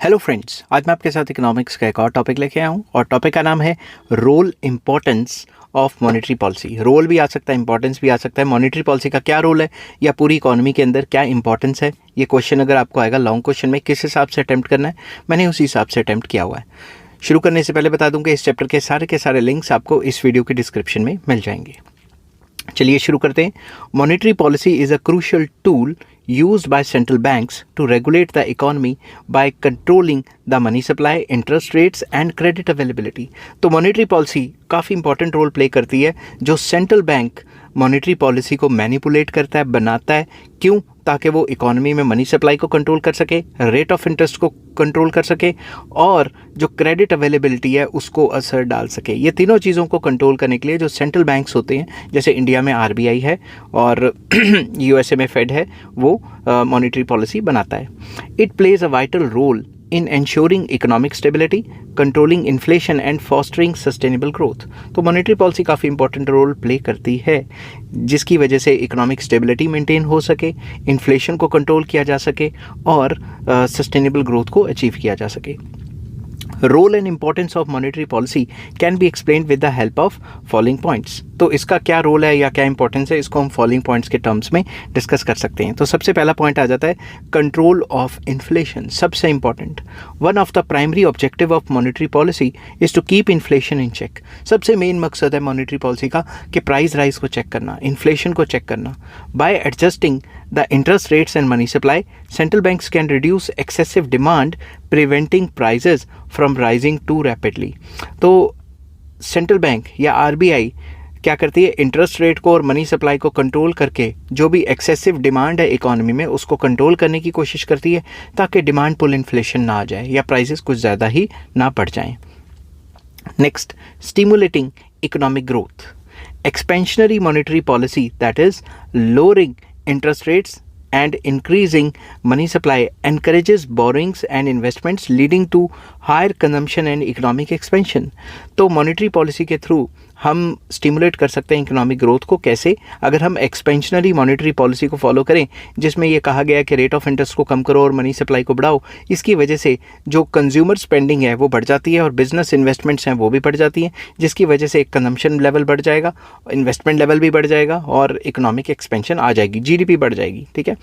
Hello friends, आज मैं आपके साथ इकोनॉमिक्स का एक और टॉपिक लेके आया हूँ और टॉपिक का नाम है role importance of monetary policy. Role भी आ सकता है, इंपॉर्टेंस भी आ सकता है। मॉनेटरी पॉलिसी का क्या रोल है या पूरी इकोनॉमी के अंदर क्या इंपॉर्टेंस है, ये क्वेश्चन अगर आपको आएगा लॉन्ग क्वेश्चन में, किस हिसाब से अटैम्प्ट करना है, मैंने उसी हिसाब से अटैम्प्ट किया हुआ है। शुरू करने से पहले बता दूं कि इस चैप्टर के सारे लिंक्स आपको इस वीडियो के डिस्क्रिप्शन में मिल जाएंगे। चलिए शुरू करते हैं। Monetary policy is a crucial tool used by central banks to regulate the economy by controlling the money supply, interest rates and credit availability। तो मॉनेटरी पॉलिसी काफ़ी इंपॉर्टेंट रोल प्ले करती है। जो सेंट्रल बैंक मॉनेटरी पॉलिसी को manipulate करता है, बनाता है, क्यों? ताकि वो इकोनॉमी में मनी सप्लाई को कंट्रोल कर सके, रेट ऑफ इंटरेस्ट को कंट्रोल कर सके और जो क्रेडिट अवेलेबिलिटी है उसको असर डाल सके। ये तीनों चीज़ों को कंट्रोल करने के लिए जो सेंट्रल बैंक्स होते हैं, जैसे इंडिया में आरबीआई है और यूएसए में फेड है, वो मॉनेटरी पॉलिसी बनाता है। It plays a vital role in ensuring economic stability, controlling inflation and fostering sustainable growth. तो मॉनेटरी पॉलिसी काफ़ी इंपॉर्टेंट रोल प्ले करती है, जिसकी वजह से इकोनॉमिक स्टेबिलिटी मेंटेन हो सके, इन्फ्लेशन को कंट्रोल किया जा सके और सस्टेनेबल ग्रोथ को अचीव किया जा सके। Role and importance of monetary policy can be explained with the help of following points. तो इसका क्या रोल है या क्या इंपॉर्टेंस है, इसको हम फॉलोइंग पॉइंट्स के टर्म्स में डिस्कस कर सकते हैं। तो सबसे पहला पॉइंट आ जाता है कंट्रोल ऑफ इन्फ्लेशन। सबसे important, one of the primary objective of monetary policy is to keep inflation in check. सबसे मेन मकसद है मॉनेटरी पॉलिसी का कि प्राइस राइज को चेक करना, इन्फ्लेशन को चेक करना। By adjusting the interest rates and money supply, central banks can reduce excessive demand, preventing prices from rising too rapidly। तो सेंट्रल बैंक या आरबीआई क्या करती है, इंटरेस्ट रेट को और मनी सप्लाई को कंट्रोल करके जो भी एक्सेसिव डिमांड है इकोनॉमी में उसको कंट्रोल करने की कोशिश करती है, ताकि डिमांड पुल इन्फ्लेशन ना आ जाए या प्राइसेस कुछ ज़्यादा ही ना बढ़ जाएं। Next, stimulating economic growth. Expansionary monetary policy, that is lowering interest rates and increasing money supply encourages borrowings and investments, leading to higher consumption and economic expansion। तो मॉनेटरी पॉलिसी के थ्रू हम stimulate कर सकते हैं economic growth को। कैसे? अगर हम एक्सपेंशनरी मॉनेटरी पॉलिसी को फॉलो करें, जिसमें ये कहा गया है कि रेट ऑफ इंटरेस्ट को कम करो और मनी सप्लाई को बढ़ाओ, इसकी वजह से जो कंज्यूमर स्पेंडिंग है वो बढ़ जाती है और बिजनेस इन्वेस्टमेंट्स हैं वो भी बढ़ जाती हैं, जिसकी वजह से कंजम्पशन लेवल बढ़ जाएगा, इन्वेस्टमेंट लेवल भी बढ़ जाएगा और इकोनॉमिक एक्सपेंशन आ जाएगी, जीडीपी बढ़ जाएगी। ठीक है।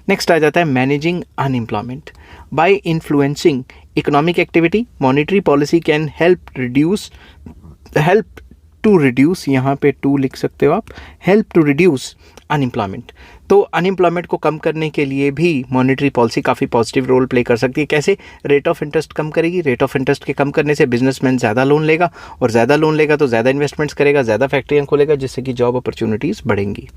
नेक्स्ट आ जाता है managing unemployment. By influencing economic activity, monetary policy can help to reduce, यहाँ पे टू लिख सकते हो आप, हेल्प टू रिड्यूस अनएम्प्लॉयमेंट। तो अनएम्प्लॉयमेंट को कम करने के लिए भी मॉनेटरी पॉलिसी काफ़ी पॉजिटिव रोल प्ले कर सकती है। कैसे? रेट ऑफ इंटरेस्ट कम करेगी। रेट ऑफ इंटरेस्ट के कम करने से बिजनेसमैन ज़्यादा लोन लेगा और ज़्यादा लोन लेगा तो ज़्यादा इन्वेस्टमेंट्स करेगा, ज़्यादा फैक्ट्रियाँ खोलेगा, जिससे कि जॉब अपॉर्चुनिटीज़ बढ़ेंगी।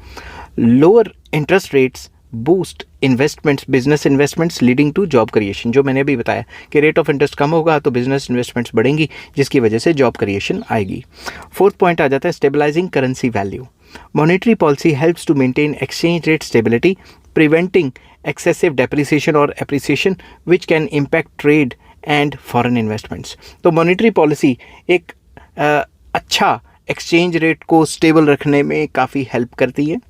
Lower interest rates boost investments, business investments, leading to job creation. जो मैंने अभी बताया कि रेट ऑफ इंटरेस्ट कम होगा तो बिजनेस इन्वेस्टमेंट्स बढ़ेंगी, जिसकी वजह से जॉब क्रिएशन आएगी। फोर्थ पॉइंट आ जाता है stabilising currency value. Monetary policy helps to maintain exchange rate stability, preventing excessive depreciation और appreciation which can impact trade and foreign investments. तो मॉनेटरी पॉलिसी एक अच्छा एक्सचेंज रेट को स्टेबल रखने में काफ़ी हेल्प करती है।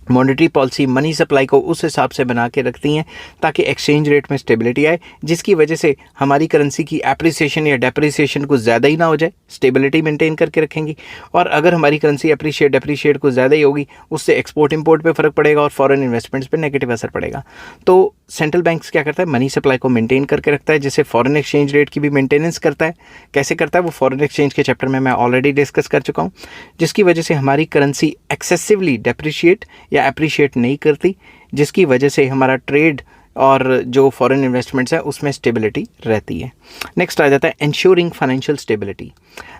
मॉनेटरी पॉलिसी मनी सप्लाई को उस हिसाब से बना के रखती हैं ताकि एक्सचेंज रेट में स्टेबिलिटी आए, जिसकी वजह से हमारी करेंसी की एप्रिसिएशन या डेप्रिसिएशन कुछ ज़्यादा ही ना हो जाए, स्टेबिलिटी मेंटेन करके रखेंगी। और अगर हमारी करेंसी डेप्रिशिएट कुछ ज़्यादा ही होगी, उससे एक्सपोर्ट इंपोर्ट पे फ़र्क पड़ेगा और फॉरेन इन्वेस्टमेंट्स पे नेगेटिव असर पड़ेगा। तो सेंट्रल बैंक्स क्या करता है, मनी सप्लाई को मेंटेन करके रखता है, जिससे फॉरेन एक्सचेंज रेट की भी मेंटेनेंस करता है। कैसे करता है वो फॉरेन एक्सचेंज के चैप्टर में मैं ऑलरेडी डिस्कस कर चुका हूँ, जिसकी वजह से हमारी करेंसी एक्सेसिवली डेप्रिशिएट या एप्रिशिएट नहीं करती, जिसकी वजह से हमारा ट्रेड और जो फॉरेन इन्वेस्टमेंट्स है उसमें स्टेबिलिटी रहती है। नेक्स्ट आ जाता है ensuring financial stability.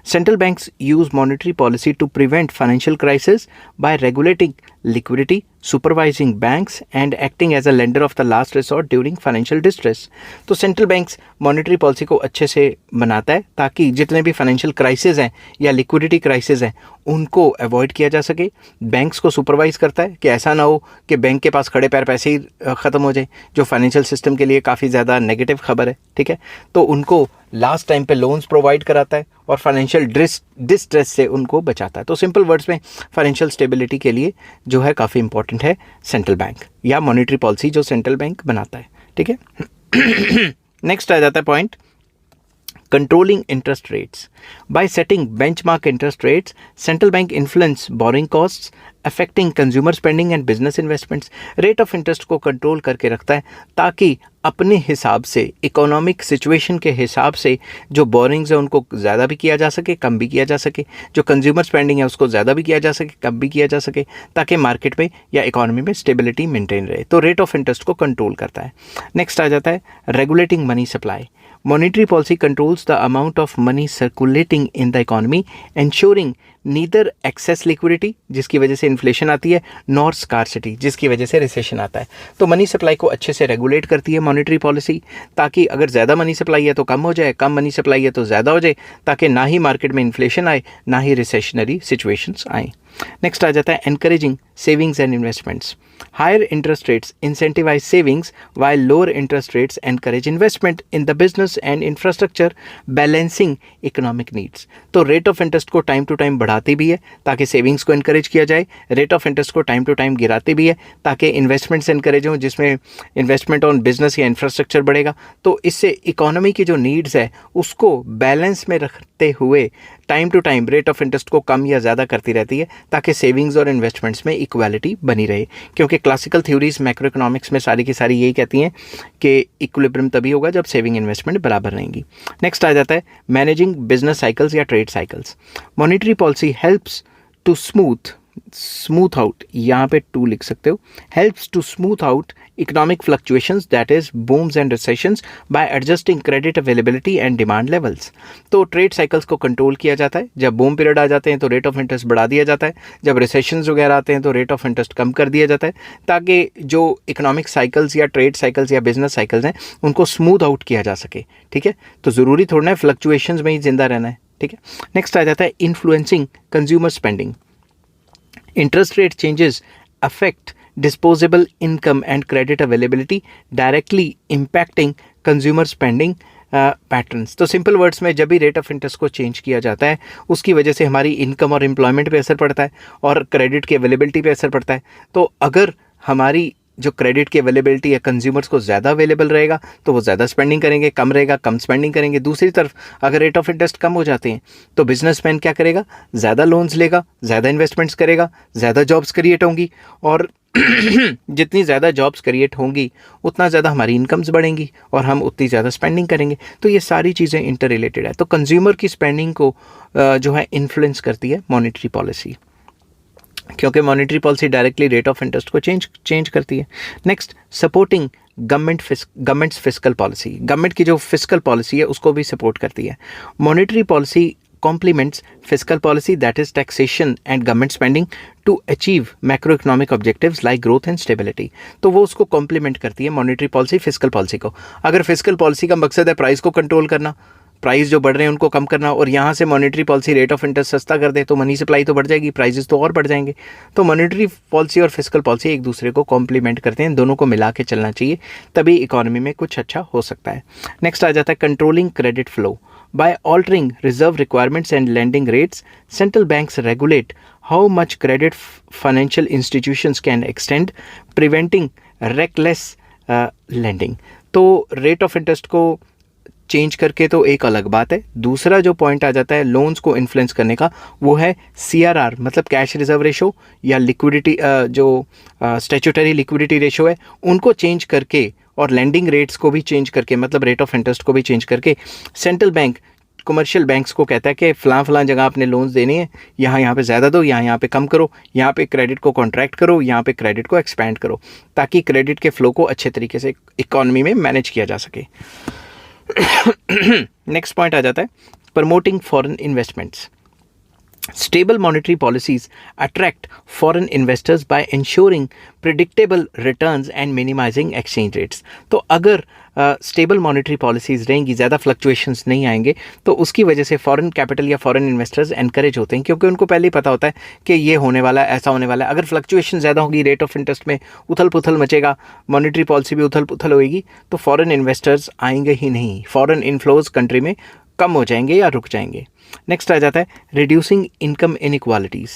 Central banks use monetary policy to prevent financial crisis by regulating liquidity, supervising banks and acting as a lender of the last resort during financial distress. तो central banks monetary policy को अच्छे से बनाता है ताकि जितने भी financial crisis हैं या लिक्विडिटी क्राइसिस हैं उनको अवॉइड किया जा सके। बैंक्स को सुपरवाइज करता है कि ऐसा ना हो कि बैंक के पास खड़े पैर पैसे ही ख़त्म हो जाए, जो फाइनेंशियल सिस्टम के लिए काफ़ी ज़्यादा नेगेटिव खबर है। ठीक है। तो उनको लास्ट टाइम पे लोन्स प्रोवाइड कराता है और फाइनेंशियल डिस्ट्रेस से उनको बचाता है। तो सिंपल वर्ड्स में फाइनेंशियल स्टेबिलिटी के लिए जो है काफ़ी इंपॉर्टेंट है सेंट्रल बैंक या मॉनेटरी पॉलिसी जो सेंट्रल बैंक बनाता है। ठीक है। नेक्स्ट आ जाता है point controlling interest rates. By setting benchmark interest rates, central bank influence borrowing costs, affecting consumer spending and business investments. Rate of interest को कंट्रोल करके रखता है ताकि अपने हिसाब से इकोनॉमिक सिचुएशन के हिसाब से जो बोरिंग्स है उनको ज़्यादा भी किया जा सके, कम भी किया जा सके, जो कंज्यूमर स्पेंडिंग है उसको ज़्यादा भी किया जा सके, कम भी किया जा सके, ताकि मार्केट में या इकोनॉमी में स्टेबिलिटी मेंटेन रहे. तो रेट ऑफ इंटरेस्ट को कंट्रोल करता है. नेक्स्ट आ जाता है regulating money supply. Monetary policy controls the amount of money circulating in the economy, ensuring neither excess liquidity जिसकी वजह से इन्फ्लेशन आती है, नॉर स्कार्सिटी जिसकी वजह से रिसेशन आता है. तो मनी सप्लाई को अच्छे से रेगुलेट करती है मॉनेटरी पॉलिसी, ताकि अगर ज़्यादा मनी सप्लाई है तो कम हो जाए, कम मनी सप्लाई है तो ज़्यादा हो जाए, ताकि ना ही मार्केट में इन्फ्लेशन आए ना ही रिसेशनरी सिचुएशंस आए. नेक्स्ट आ जाता है encouraging savings and investments. Higher interest rates incentivise savings while lower interest rates encourage investment in the business and infrastructure, balancing economic needs. तो रेट ऑफ इंटरेस्ट को टाइम टू टाइम बढ़ाती भी है ताकि सेविंग्स को इनकरेज किया जाए, rate of interest को टाइम टू टाइम गिराती भी है ताकि इन्वेस्टमेंट्स इनकरेज हों, जिसमें इन्वेस्टमेंट ऑन बिजनेस या इंफ्रास्ट्रक्चर बढ़ेगा. तो इससे इकोनॉमी की जो नीड्स है उसको बैलेंस में रखते हुए time to time rate of interest को कम या ज़्यादा करती रहती है ताकि सेविंग्स और इन्वेस्टमेंट्स में इक्वालिटी बनी रहे. क्योंकि क्लासिकल थ्योरीज मैक्रो इकोनॉमिक्स में सारी की सारी यही कहती हैं कि इक्विलिब्रियम तभी होगा जब सेविंग इन्वेस्टमेंट बराबर रहेंगी. नेक्स्ट आ जाता है मैनेजिंग बिजनेस साइकिल्स या trade cycles. Monetary policy helps to smooth out, यहाँ पे टू लिख सकते हो, helps to smooth out economic fluctuations that is booms and recessions by adjusting credit availability and demand levels. तो ट्रेड साइकिल्स को control किया जाता है. जब बूम पीरियड आ जाते हैं तो रेट ऑफ इंटरेस्ट बढ़ा दिया जाता है, जब रिसेशंस वगैरह आते हैं तो रेट ऑफ इंटरेस्ट कम कर दिया जाता है, ताकि जो इकोनॉमिक साइकिल्स या ट्रेड साइकिल्स या बिजनेस साइकिल्स हैं उनको स्मूथ आउट किया जा सके. ठीक है, तो ज़रूरी थोड़ा है फ्लक्चुएशंस में ही जिंदा रहना है. ठीक है, नेक्स्ट आ जाता है influencing consumer spending. Interest rate changes affect disposable income and credit availability, directly impacting consumer spending patterns. तो सिंपल वर्ड्स में जब भी रेट ऑफ इंटरेस्ट को चेंज किया जाता है उसकी वजह से हमारी इनकम और एम्प्लॉयमेंट पे असर पड़ता है और क्रेडिट की अवेलेबिलिटी पे असर पड़ता है. तो अगर हमारी जो क्रेडिट की अवेलेबिलिटी है कंज्यूमर्स को ज़्यादा अवेलेबल रहेगा तो वो ज़्यादा स्पेंडिंग करेंगे, कम रहेगा कम स्पेंडिंग करेंगे. दूसरी तरफ अगर रेट ऑफ इंटरेस्ट कम हो जाते हैं तो बिजनेसमैन क्या करेगा, ज़्यादा लोन्स लेगा, ज़्यादा इन्वेस्टमेंट्स करेगा, ज़्यादा जॉब्स क्रिएट होंगी और जितनी ज़्यादा जॉब्स क्रिएट होंगी उतना ज़्यादा हमारी इनकम्स बढ़ेंगी और हम उतनी ज़्यादा स्पेंडिंग करेंगे. तो ये सारी चीज़ें इंटर रिलेटेड है. तो कंज्यूमर की स्पेंडिंग को जो है इन्फ्लुएंस करती है मॉनेटरी पॉलिसी, क्योंकि monetary policy directly rate of interest को चेंज करती है. Next supporting governments fiscal policy. Government की जो फिस्कल पॉलिसी है उसको भी सपोर्ट करती है. Monetary policy complements fiscal policy, that is taxation and government spending, to achieve macroeconomic objectives like growth and stability. तो वो उसको कॉम्प्लीमेंट करती है मॉनेटरी पॉलिसी फिस्कल पॉलिसी को. अगर फिस्कल पॉलिसी का मकसद है प्राइस को कंट्रोल करना, प्राइस जो बढ़ रहे हैं उनको कम करना, और यहाँ से monetary policy rate of interest सस्ता कर दे तो मनी सप्लाई तो बढ़ जाएगी, प्राइसेस तो और बढ़ जाएंगे. तो मॉनेटरी पॉलिसी और फिस्कल पॉलिसी एक दूसरे को कॉम्प्लीमेंट करते हैं, दोनों को मिला के चलना चाहिए, तभी इकोनॉमी में कुछ अच्छा हो सकता है. नेक्स्ट आ जाता है controlling credit flow. By altering reserve requirements and lending rates, central banks regulate how much credit financial institutions can extend, preventing reckless lending. तो रेट ऑफ इंटरेस्ट को चेंज करके तो एक अलग बात है. दूसरा जो पॉइंट आ जाता है लोन्स को इन्फ्लुएंस करने का, वो है CRR मतलब कैश रिजर्व रेशो या लिक्विडिटी जो स्टैट्यूटरी लिक्विडिटी रेशो है उनको चेंज करके और लैंडिंग रेट्स को भी चेंज करके, मतलब रेट ऑफ इंटरेस्ट को भी चेंज करके सेंट्रल बैंक कमर्शियल बैंक्स को कहता है कि फ़लाँ जगह आपने लोन्स देने हैं, यहाँ पे ज़्यादा दो, यहाँ पे कम करो, यहाँ पे क्रेडिट को कॉन्ट्रैक्ट करो, यहाँ पे क्रेडिट को एक्सपैंड करो, ताकि क्रेडिट के फ़्लो को अच्छे तरीके से इकॉनमी में मैनेज किया जा सके. नेक्स्ट पॉइंट आ जाता है promoting foreign investments. Stable monetary policies attract foreign investors by ensuring predictable returns and minimizing exchange rates. तो अगर स्टेबल मॉनेटरी पॉलिसीज़ रहेंगी, ज़्यादा फ्लक्चुएशंस नहीं आएंगे, तो उसकी वजह से फॉरेन कैपिटल या फॉरेन इन्वेस्टर्स एनकरेज होते हैं, क्योंकि उनको पहले ही पता होता है कि ये होने वाला है, ऐसा होने वाला है. अगर फ्लक्चुएशन ज़्यादा होगी, रेट ऑफ इंटरेस्ट में उथल पुथल मचेगा, मॉनेटरी पॉलिसी भी उथल पुथल होएगी, तो फॉरेन इन्वेस्टर्स आएंगे ही नहीं, फॉरेन इनफ्लोज कंट्री में कम हो जाएंगे या रुक जाएंगे. नेक्स्ट आ जाता है reducing income inequalities.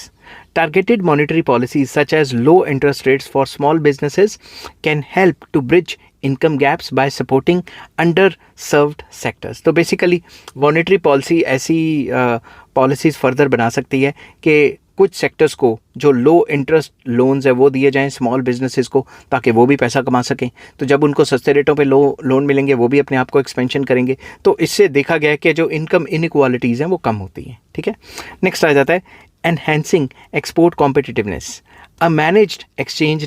Targeted monetary policies such as low interest rates for small businesses can help to bridge income gaps by supporting underserved sectors. तो बेसिकली मॉनेटरी पॉलिसी ऐसी पॉलिसीज़ फर्दर बना सकती है कि कुछ सेक्टर्स को जो लो इंटरेस्ट लोन्स है वो दिए जाएं स्मॉल बिजनेसेस को, ताकि वो भी पैसा कमा सकें। तो जब उनको सस्ते रेटों पे लोन मिलेंगे वो भी अपने आप को एक्सपेंशन करेंगे। तो इससे देखा गया है कि जो इनकम इनइक्वालिटीज़ हैं वो कम होती हैं। ठीक है, नेक्स्ट आ जाता है enhancing export competitiveness. A managed exchange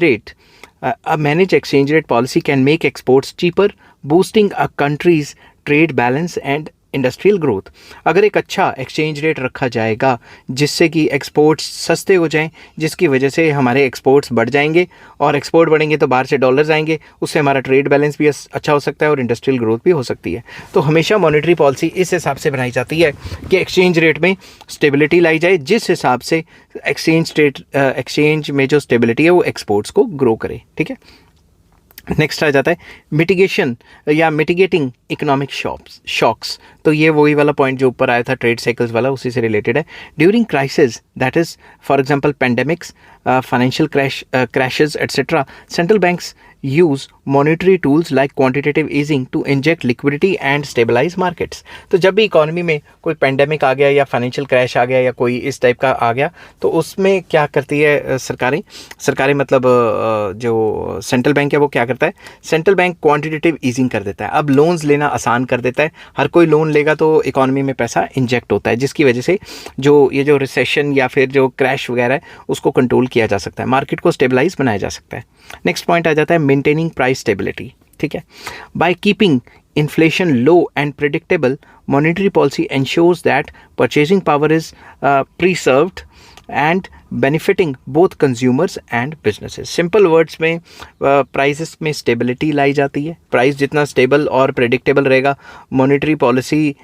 rate policy can make exports cheaper, boosting a country's trade balance and industrial growth. अगर एक अच्छा एक्सचेंज रेट रखा जाएगा जिससे कि एक्सपोर्ट्स सस्ते हो जाएं, जिसकी वजह से हमारे एक्सपोर्ट्स बढ़ जाएंगे और एक्सपोर्ट बढ़ेंगे तो बाहर से डॉलर्स आएंगे, उससे हमारा ट्रेड बैलेंस भी अच्छा हो सकता है और इंडस्ट्रियल ग्रोथ भी हो सकती है। तो हमेशा मॉनेटरी पॉलिसी इस हिसाब से बनाई जाती है कि एक्सचेंज रेट में स्टेबिलिटी लाई जाए, जिस हिसाब से एक्सचेंज में जो स्टेबिलिटी है वो एक्सपोर्ट्स को ग्रो करे। ठीक है, नेक्स्ट आ जाता है मिटिगेशन या मिटिगेटिंग इकोनॉमिक शॉक्स। तो ये वही वाला पॉइंट जो ऊपर आया था ट्रेड साइकिल्स वाला, उसी से रिलेटेड है। During crisis, that is for example pandemics, financial crashes etc., central banks use monetary tools like quantitative easing to inject liquidity and stabilize markets. तो जब भी इकोनॉमी में कोई पेंडेमिक आ गया या फाइनेंशियल क्रैश आ गया या कोई इस टाइप का आ गया, तो उसमें क्या करती है सरकारें मतलब जो सेंट्रल बैंक है वो क्या करता है, सेंट्रल बैंक क्वांटिटेटिव ईजिंग कर देता है। अब लोन्स लेना आसान कर देता है, हर कोई लोन लेगा तो इकोनॉमी में पैसा इंजेक्ट होता है, जिसकी वजह से जो रिसेशन या फिर जो क्रैश वगैरह है उसको कंट्रोल किया जा सकता है, मार्केट को स्टेबलाइज बनाया जा सकता है। नेक्स्ट पॉइंट आ जाता है मेंटेनिंग प्राइस स्टेबिलिटी। ठीक है, by keeping inflation low and predictable, monetary policy ensures that purchasing power is preserved and benefiting both consumers and businesses. Simple words में प्राइसेस में स्टेबिलिटी लाई जाती है। प्राइस जितना स्टेबल और प्रेडिक्टेबल रहेगा, मॉनेटरी पॉलिसी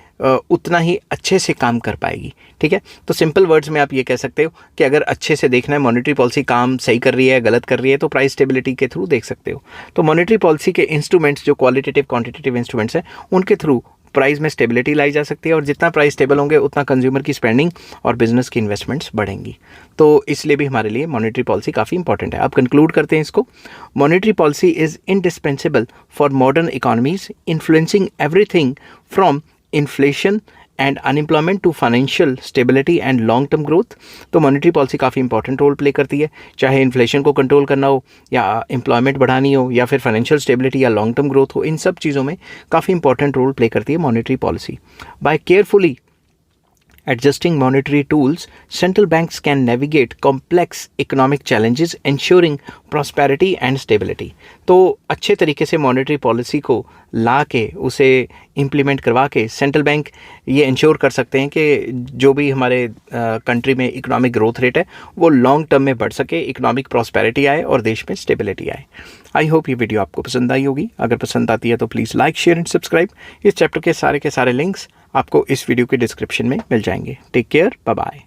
उतना ही अच्छे से काम कर पाएगी। ठीक है, तो सिंपल वर्ड्स में आप ये कह सकते हो कि अगर अच्छे से देखना है मॉनेटरी पॉलिसी काम सही कर रही है गलत कर रही है, तो प्राइस स्टेबिलिटी के थ्रू देख सकते हो। तो मॉनेटरी पॉलिसी के इंस्ट्रूमेंट्स जो क्वालिटेटिव क्वांटिटेटिव इंस्ट्रूमेंट्स हैं उनके थ्रू प्राइस में स्टेबिलिटी लाई जा सकती है, और जितना प्राइस स्टेबल होंगे उतना कंज्यूमर की स्पेंडिंग और बिजनेस की इन्वेस्टमेंट्स बढ़ेंगी। तो इसलिए भी हमारे लिए मॉनेटरी पॉलिसी काफ़ी इंपॉर्टेंट है। आप कंक्लूड करते हैं इसको, monetary policy is indispensable for modern economies, influencing everything from inflation and unemployment to financial stability and long term growth. तो मॉनेटरी पॉलिसी काफ़ी इंपॉर्टेंट रोल प्ले करती है, चाहे इन्फ्लेशन को कंट्रोल करना हो या एम्प्लॉयमेंट बढ़ानी हो या फिर फाइनेंशियल स्टेबिलिटी या लॉन्ग टर्म ग्रोथ हो, इन सब चीज़ों में काफ़ी इंपॉर्टेंट रोल प्ले करती है monetary policy. By carefully adjusting monetary tools, central banks can navigate complex economic challenges, ensuring prosperity and stability. तो अच्छे तरीके से मॉनेटरी पॉलिसी को ला के उसे इम्प्लीमेंट करवा के सेंट्रल बैंक ये इंश्योर कर सकते हैं कि जो भी हमारे कंट्री में इकोनॉमिक ग्रोथ रेट है वो लॉन्ग टर्म में बढ़ सके, इकोनॉमिक प्रॉस्पेरिटी आए और देश में स्टेबिलिटी आए। आई होप ये वीडियो आपको पसंद आई होगी। अगर पसंद आती है तो please like share and subscribe. इस चैप्टर के सारे लिंक्स आपको इस वीडियो के डिस्क्रिप्शन में मिल जाएंगे। Take care, bye bye.